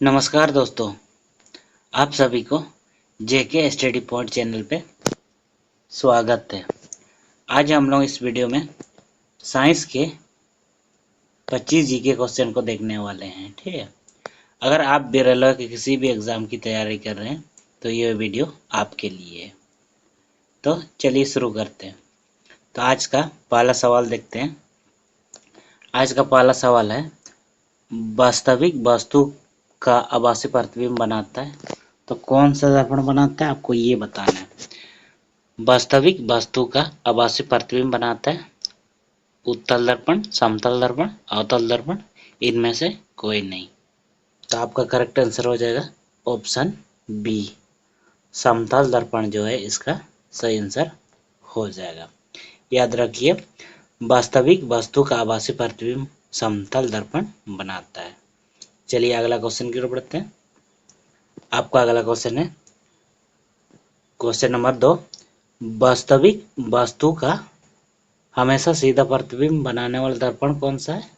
नमस्कार दोस्तों, आप सभी को जेके स्टडी पॉइंट चैनल पे स्वागत है। आज हम लोग इस वीडियो में साइंस के 25 जीके क्वेश्चन को देखने वाले हैं। ठीक है, अगर आप भी रेलवे के किसी भी एग्ज़ाम की तैयारी कर रहे हैं तो ये वीडियो आपके लिए है। तो चलिए शुरू करते हैं। तो आज का पहला सवाल देखते हैं। आज का पहला सवाल है, वास्तविक वस्तु का आभासी प्रतिबिंब बनाता है तो कौन सा दर्पण बनाता है, आपको ये बताना है। वास्तविक वस्तु का आभासी प्रतिबिंब बनाता है उत्तल दर्पण, समतल दर्पण, अवतल दर्पण, इनमें से कोई नहीं। तो आपका करेक्ट आंसर हो जाएगा ऑप्शन बी, समतल दर्पण जो है इसका सही आंसर हो जाएगा। याद रखिए, वास्तविक वस्तु का आभासी प्रतिबिंब समतल दर्पण बनाता है। चलिए अगला क्वेश्चन की ओर बढ़ते हैं। आपका अगला क्वेश्चन है क्वेश्चन नंबर 2, वास्तविक वस्तु का हमेशा सीधा प्रतिबिंब बनाने वाला दर्पण कौन सा है।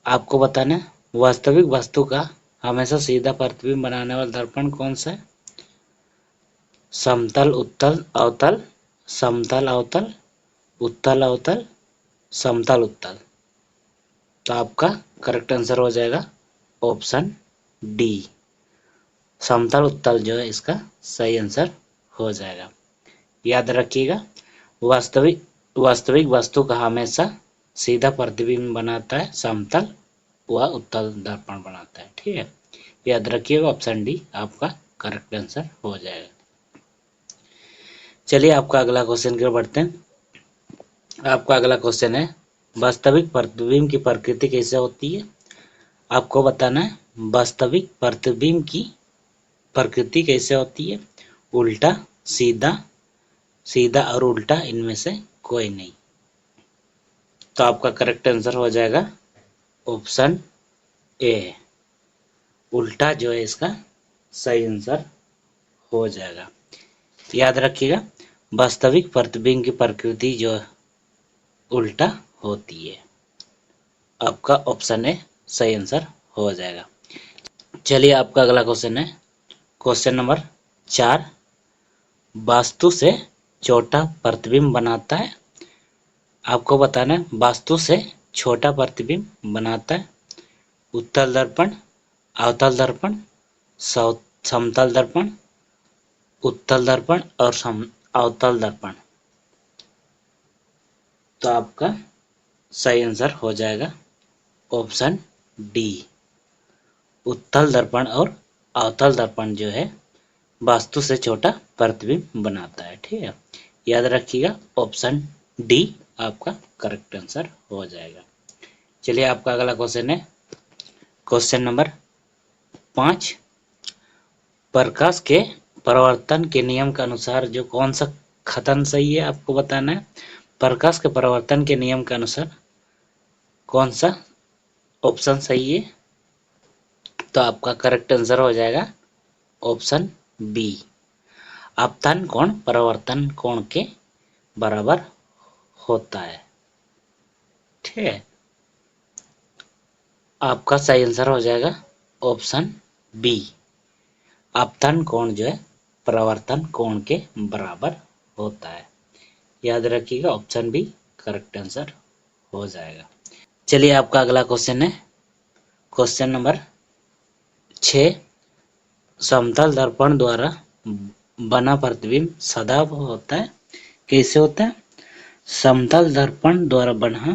आपको बताना है वास्तविक वस्तु का हमेशा सीधा प्रतिबिंब बनाने वाला दर्पण कौन सा है। समतल उत्तल अवतल, समतल अवतल, उत्तल अवतल, समतल उत्तल। तो आपका करेक्ट आंसर हो जाएगा ऑप्शन डी, समतल उत्तल जो है इसका सही आंसर हो जाएगा। याद रखिएगा, वास्तविक वस्तु का हमेशा सीधा प्रतिबिंब बनाता है समतल व उत्तल दर्पण बनाता है। ठीक है, याद रखिएगा ऑप्शन डी आपका करेक्ट आंसर हो जाएगा। चलिए आपका अगला क्वेश्चन की ओर बढ़ते हैं। आपका अगला क्वेश्चन है, वास्तविक प्रतिबिंब की प्रकृति कैसे होती है। आपको बताना है वास्तविक प्रतिबिंब की प्रकृति कैसे होती है। उल्टा, सीधा, सीधा और उल्टा, इनमें से कोई नहीं। तो आपका करेक्ट आंसर हो जाएगा ऑप्शन ए, उल्टा जो है इसका सही आंसर हो जाएगा। याद रखिएगा, वास्तविक प्रतिबिंब की प्रकृति जो उल्टा होती है। आपका ऑप्शन ए सही आंसर हो जाएगा। चलिए आपका अगला क्वेश्चन है क्वेश्चन नंबर 4, वास्तु से छोटा प्रतिबिंब बनाता है। आपको बताना है वास्तु से छोटा प्रतिबिंब बनाता है उत्तल दर्पण, अवतल दर्पण, समतल दर्पण, उत्तल दर्पण और अवतल दर्पण। तो आपका सही आंसर हो जाएगा ऑप्शन डी, उत्तल दर्पण और अवतल दर्पण जो है वास्तु से छोटा प्रतिबिंब बनाता है। ठीक है, याद रखिएगा ऑप्शन डी आपका करेक्ट आंसर हो जाएगा। चलिए आपका अगला क्वेश्चन है क्वेश्चन नंबर 5, प्रकाश के परावर्तन के नियम के अनुसार जो कौन सा कथन सही है, आपको बताना है प्रकाश के परावर्तन के नियम के अनुसार कौन सा ऑप्शन सही है। तो आपका करेक्ट आंसर हो जाएगा ऑप्शन बी, आपतन कोण परावर्तन कोण के बराबर होता है। ठीक है, आपका सही आंसर हो जाएगा ऑप्शन बी, आपतन कोण जो है परावर्तन कोण के बराबर होता है। याद रखिएगा ऑप्शन बी करेक्ट आंसर हो जाएगा। चलिए आपका अगला क्वेश्चन है क्वेश्चन नंबर 6, समतल दर्पण द्वारा बना प्रतिबिंब सदैव होता है। कैसे होता है, समतल दर्पण द्वारा बना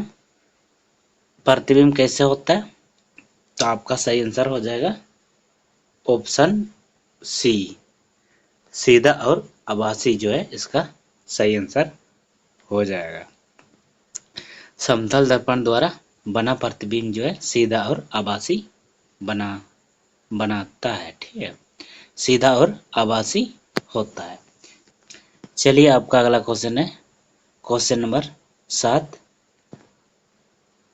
प्रतिबिंब कैसे होता है। तो आपका सही आंसर हो जाएगा ऑप्शन सी, सीधा और आभासी जो है इसका सही आंसर हो जाएगा। समतल दर्पण द्वारा बना प्रतिबिंब जो है सीधा और आभासी बनाता है। ठीक है, सीधा और आभासी होता है। चलिए आपका अगला क्वेश्चन है क्वेश्चन नंबर 7,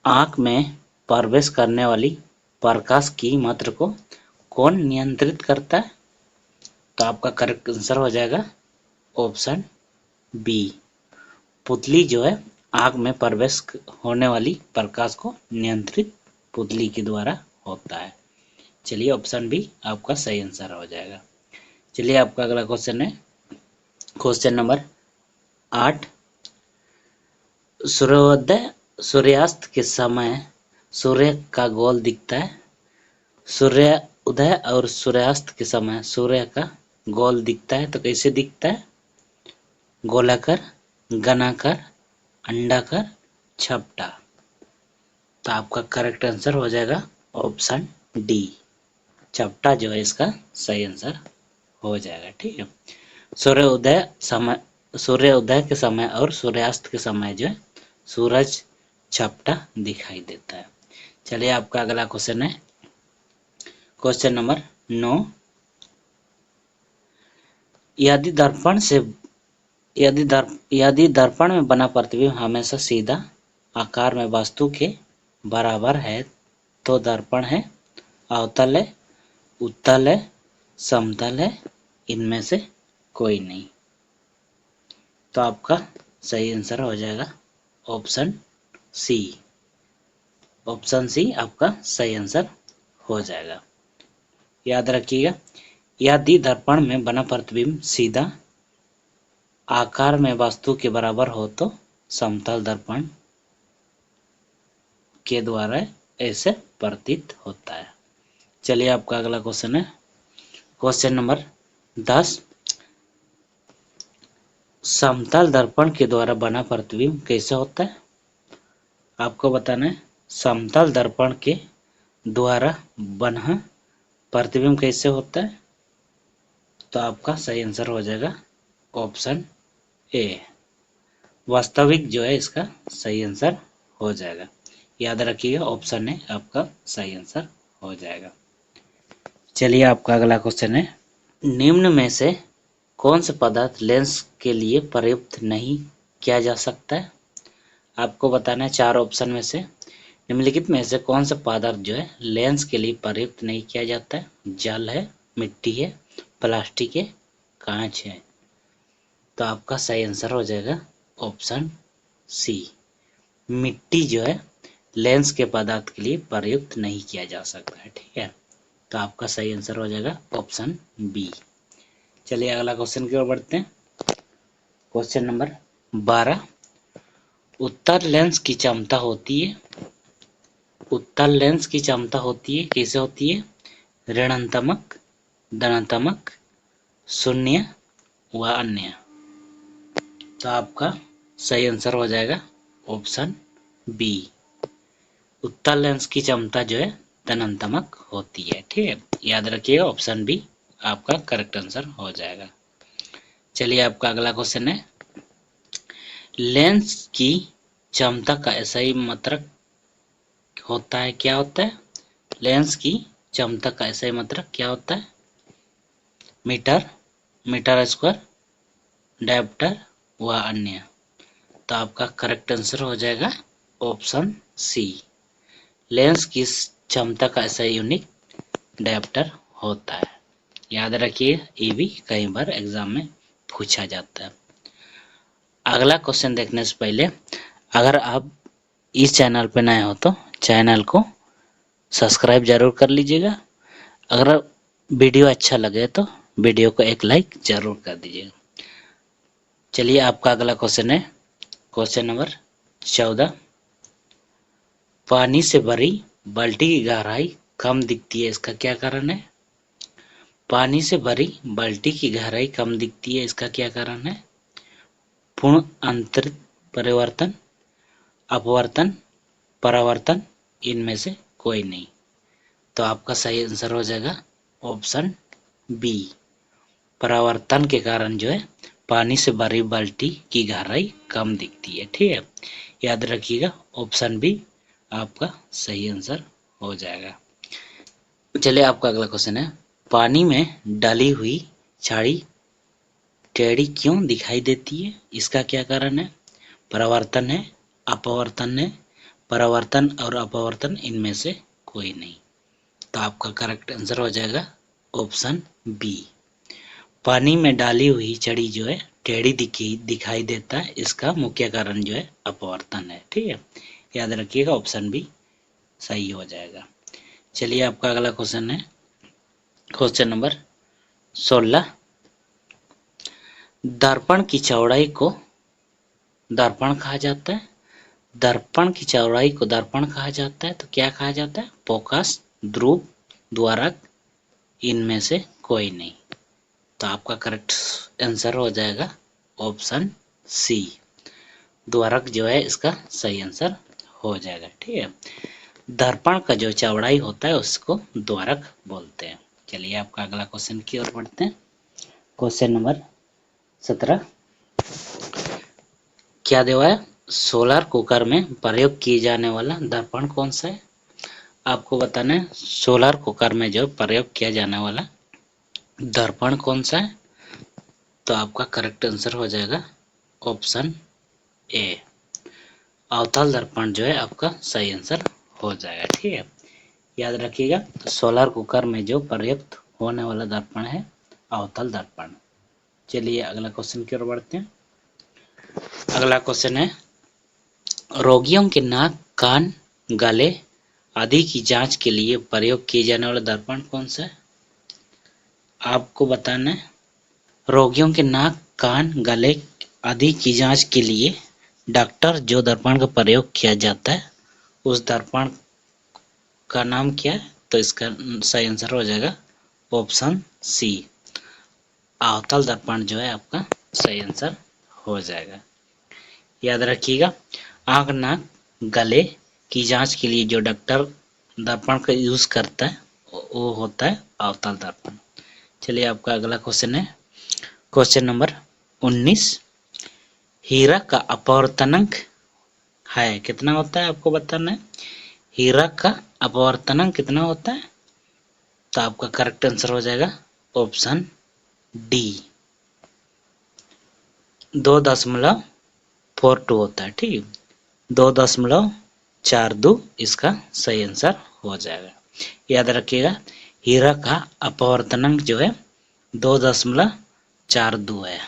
आंख में प्रवेश करने वाली प्रकाश की मात्रा को कौन नियंत्रित करता है। तो आपका करेक्ट आंसर हो जाएगा ऑप्शन बी, पुतली जो है आंख में प्रवेश होने वाली प्रकाश को नियंत्रित पुतली के द्वारा होता है। चलिए ऑप्शन बी आपका सही आंसर हो जाएगा। चलिए आपका अगला क्वेश्चन है क्वेश्चन नंबर 8। सूर्योदय सूर्यास्त के समय सूर्य का गोल दिखता है। सूर्य उदय और सूर्यास्त के समय सूर्य का गोल दिखता है तो कैसे दिखता है? गोलाकार, घनाकार, अंडाकार, छपटा। तो आपका करेक्ट आंसर हो जाएगा ऑप्शन डी, चपटा जो है इसका सही आंसर हो जाएगा। ठीक है, सूर्य उदय के समय और सूर्यास्त के समय जो है सूरज चपटा दिखाई देता है। चलिए आपका अगला क्वेश्चन है क्वेश्चन नंबर 9। यदि दर्पण में बना प्रतिबिंब हमेशा सीधा आकार में वस्तु के बराबर है तो दर्पण है अवतल है, उत्तल है, समतल है, इनमें से कोई नहीं। तो आपका सही आंसर हो जाएगा ऑप्शन सी। ऑप्शन सी आपका सही आंसर हो जाएगा। याद रखिएगा, यदि दर्पण में बना प्रतिबिंब सीधा आकार में वस्तु के बराबर हो तो समतल दर्पण के द्वारा ऐसे प्रतीत होता है। चलिए आपका अगला क्वेश्चन है क्वेश्चन नंबर 10। समतल दर्पण के द्वारा बना प्रतिबिंब कैसे होता है? आपको बताना है समतल दर्पण के द्वारा बना प्रतिबिंब कैसे होता है। तो आपका सही आंसर हो जाएगा ऑप्शन ए, वास्तविक जो है इसका सही आंसर हो जाएगा। याद रखिएगा ऑप्शन ए आपका सही आंसर हो जाएगा। चलिए आपका अगला क्वेश्चन है निम्न में से कौन सा पदार्थ लेंस के लिए प्रयुक्त नहीं किया जा सकता है? आपको बताना है चार ऑप्शन में से निम्नलिखित में से कौन सा पदार्थ जो है लेंस के लिए प्रयुक्त नहीं किया जाता है? जल है, मिट्टी है, प्लास्टिक है, कांच है। तो आपका सही आंसर हो जाएगा ऑप्शन सी, मिट्टी जो है लेंस के पदार्थ के लिए प्रयुक्त नहीं किया जा सकता है। ठीक है, तो आपका सही आंसर हो जाएगा ऑप्शन बी। चलिए अगला क्वेश्चन की ओर बढ़ते हैं क्वेश्चन नंबर 12। उत्तल लेंस की क्षमता होती है, उत्तल लेंस की क्षमता होती है कैसे होती है? ऋणात्मक, धनात्मक, शून्य व अन्य। तो आपका सही आंसर हो जाएगा ऑप्शन बी, उत्तल लेंस की क्षमता जो है धनात्मक होती है। ठीक है, याद रखिएगा ऑप्शन बी आपका करेक्ट आंसर हो जाएगा। चलिए आपका अगला क्वेश्चन है लेंस की क्षमता का सही मात्रक होता है, क्या होता है? लेंस की क्षमता का सही मात्रक क्या होता है? मीटर, मीटर स्क्वायर, डायप्टर व अन्य। तो आपका करेक्ट आंसर हो जाएगा ऑप्शन सी, लेंस की क्षमता का सही यूनिट डायप्टर होता है। याद रखिए ये भी कई बार एग्जाम में पूछा जाता है। अगला क्वेश्चन देखने से पहले अगर आप इस चैनल पर नए हो तो चैनल को सब्सक्राइब जरूर कर लीजिएगा। अगर वीडियो अच्छा लगे तो वीडियो को एक लाइक जरूर कर दीजिएगा। चलिए आपका अगला क्वेश्चन है क्वेश्चन नंबर 14। पानी से भरी बाल्टी की गहराई कम दिखती है, इसका क्या कारण है? पानी से भरी बाल्टी की गहराई कम दिखती है, इसका क्या कारण है? पूर्ण आंतरिक परिवर्तन, अपवर्तन, परावर्तन, इनमें से कोई नहीं। तो आपका सही आंसर हो जाएगा ऑप्शन बी, परावर्तन के कारण जो है पानी से भरी बाल्टी की गहराई कम दिखती है। ठीक है, याद रखिएगा ऑप्शन बी आपका सही आंसर हो जाएगा। चलिए आपका अगला क्वेश्चन है पानी में डाली हुई छड़ी टेढ़ी क्यों दिखाई देती है, इसका क्या कारण है? परावर्तन है, अपवर्तन है, परावर्तन और अपवर्तन, इनमें से कोई नहीं। तो आपका करेक्ट आंसर हो जाएगा ऑप्शन बी, पानी में डाली हुई छड़ी जो है टेढ़ी दिखाई देता है, इसका मुख्य कारण जो है अपवर्तन है। ठीक है, याद रखिएगा ऑप्शन बी सही हो जाएगा। चलिए आपका अगला क्वेश्चन है क्वेश्चन नंबर 16। दर्पण की चौड़ाई को दर्पण कहा जाता है। दर्पण की चौड़ाई को दर्पण कहा जाता है तो क्या कहा जाता है? फोकस, ध्रुव, द्वारक, इनमें से कोई नहीं। तो आपका करेक्ट आंसर हो जाएगा ऑप्शन सी। द्वारक जो है इसका सही आंसर हो जाएगा। ठीक है, दर्पण का जो चौड़ाई होता है उसको द्वारक बोलते हैं। चलिए आपका अगला क्वेश्चन की ओर बढ़ते हैं। Question number 17। क्या दिया है? सोलर कुकर में प्रयोग किए जाने वाला दर्पण कौन सा है? आपको बताना है सोलर कुकर में जो प्रयोग किया जाने वाला दर्पण कौन सा है। तो आपका करेक्ट आंसर हो जाएगा ऑप्शन ए। अवतल दर्पण जो है आपका सही आंसर हो जाएगा। ठीक है, याद रखिएगा सोलर कुकर में जो प्रयुक्त होने वाला दर्पण है अवतल दर्पण। चलिए अगला क्वेश्चन की ओर बढ़ते हैं। अगला क्वेश्चन है रोगियों के नाक, कान, गले आदि की जांच के लिए प्रयोग किए जाने वाला दर्पण कौन सा है? आपको बताना है रोगियों के नाक, कान, गले आदि की जांच के लिए डॉक्टर जो दर्पण का प्रयोग किया जाता है उस दर्पण का नाम क्या है? तो इसका सही आंसर हो जाएगा ऑप्शन सी। अवतल दर्पण जो है आपका सही आंसर हो जाएगा। याद रखिएगा आंख, नाक, गले की जांच के लिए जो डॉक्टर दर्पण का यूज करता है वो होता है अवतल दर्पण। चलिए आपका अगला क्वेश्चन है क्वेश्चन नंबर 19। हीरा का अपवर्तनांक है कितना होता है? आपको बताना है हीरा का अपवर्तनांक कितना होता है। तो आपका करेक्ट आंसर हो जाएगा ऑप्शन डी, 2.42 होता है। ठीक है, 2.42 इसका सही आंसर हो जाएगा। याद रखिएगा हीरा का अपवर्तनांक जो है 2.42 है।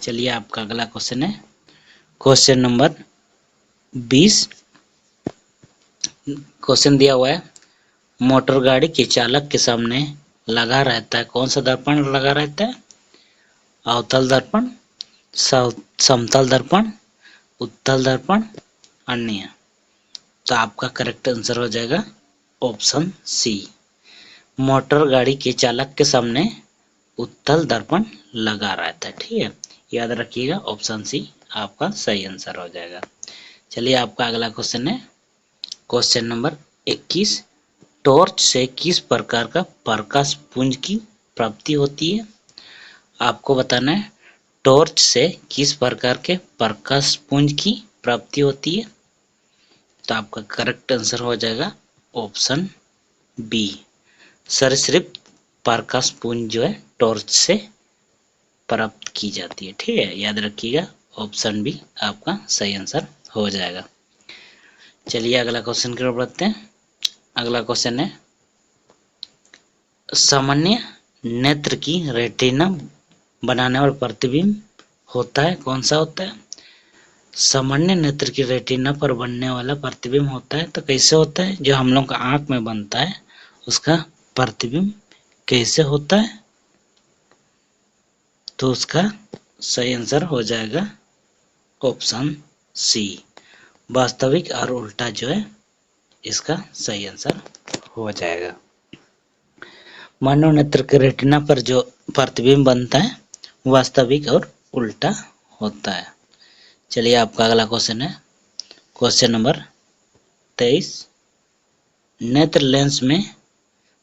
चलिए आपका अगला क्वेश्चन है क्वेश्चन नंबर 20। क्वेश्चन दिया हुआ है मोटर गाड़ी के चालक के सामने लगा रहता है कौन सा दर्पण लगा रहता है? अवतल दर्पण, समतल दर्पण, उत्तल दर्पण, अन्य। तो आपका करेक्ट आंसर हो जाएगा ऑप्शन सी। मोटर गाड़ी के चालक के सामने उत्तल दर्पण लगा रहता है। ठीक है, याद रखिएगा ऑप्शन सी आपका सही आंसर हो जाएगा। चलिए आपका अगला क्वेश्चन है क्वेश्चन नंबर 21। टॉर्च से किस प्रकार का प्रकाश पुंज की प्राप्ति होती है? आपको बताना है टॉर्च से किस प्रकार के प्रकाश पुंज की प्राप्ति होती है। तो आपका करेक्ट आंसर हो जाएगा ऑप्शन बी, सरीसृप प्रकाश पुंज जो है टॉर्च से प्राप्त की जाती है। ठीक है, याद रखिएगा ऑप्शन बी आपका सही आंसर हो जाएगा। चलिए अगला क्वेश्चन की ओर बढ़ते हैं। अगला क्वेश्चन है सामान्य नेत्र की रेटिना बनाने वाला प्रतिबिंब होता है कौन सा होता है? सामान्य नेत्र की रेटिना पर बनने वाला प्रतिबिंब होता है तो कैसे होता है? जो हम लोग का आंख में बनता है उसका प्रतिबिंब कैसे होता है? तो उसका सही आंसर हो जाएगा ऑप्शन सी, वास्तविक और उल्टा जो है इसका सही आंसर हो जाएगा। मानव नेत्र के रेटिना पर जो प्रतिबिंब बनता है वास्तविक और उल्टा होता है। चलिए आपका अगला क्वेश्चन है क्वेश्चन नंबर 23। नेत्र लेंस में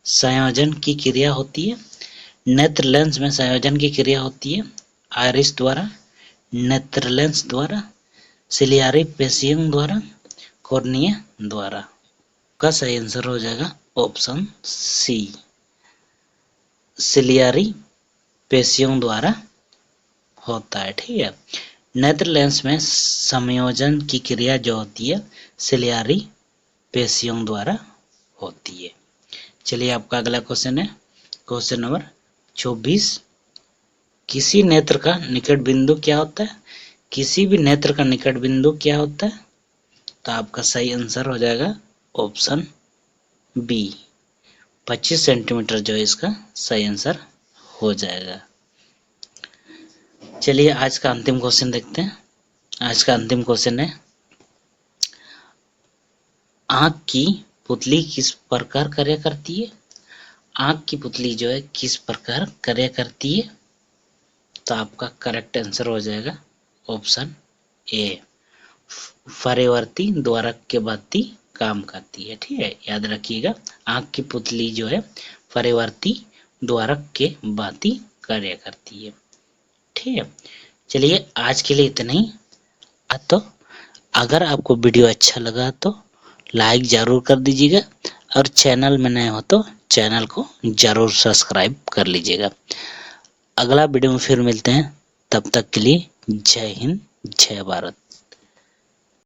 संयोजन की क्रिया होती है। नेत्र लेंस में संयोजन की क्रिया होती है आइरिस द्वारा, नेत्र लेंस द्वारा, सिलियारी पेशियों द्वारा, कॉर्निया द्वारा। का सही आंसर हो जाएगा ऑप्शन सी, सिलियारी पेशियों द्वारा होता है। ठीक है, नेत्र लेंस में संयोजन की क्रिया जो होती है सिलियारी पेशियों द्वारा होती है। चलिए आपका अगला क्वेश्चन है क्वेश्चन नंबर 24। किसी नेत्र का निकट बिंदु क्या होता है? किसी भी नेत्र का निकट बिंदु क्या होता है? तो आपका सही आंसर हो जाएगा ऑप्शन बी, 25 सेंटीमीटर जो है इसका सही आंसर हो जाएगा। चलिए आज का अंतिम क्वेश्चन देखते हैं। आज का अंतिम क्वेश्चन है, आँख की पुतली किस प्रकार कार्य करती है? आँख की पुतली जो है किस प्रकार कार्य करती है? तो आपका करेक्ट आंसर हो जाएगा ऑप्शन ए, परिवर्ती द्वारक के भांति काम करती है। ठीक है, याद रखिएगा, आँख की पुतली जो है परिवर्ती द्वारक के भांति कार्य करती है। ठीक है, चलिए आज के लिए इतना ही। तो अगर आपको वीडियो अच्छा लगा तो लाइक ज़रूर कर दीजिएगा और चैनल में नए हो तो चैनल को ज़रूर सब्सक्राइब कर लीजिएगा। अगला वीडियो में फिर मिलते हैं, तब तक के लिए जय हिंद, जय भारत।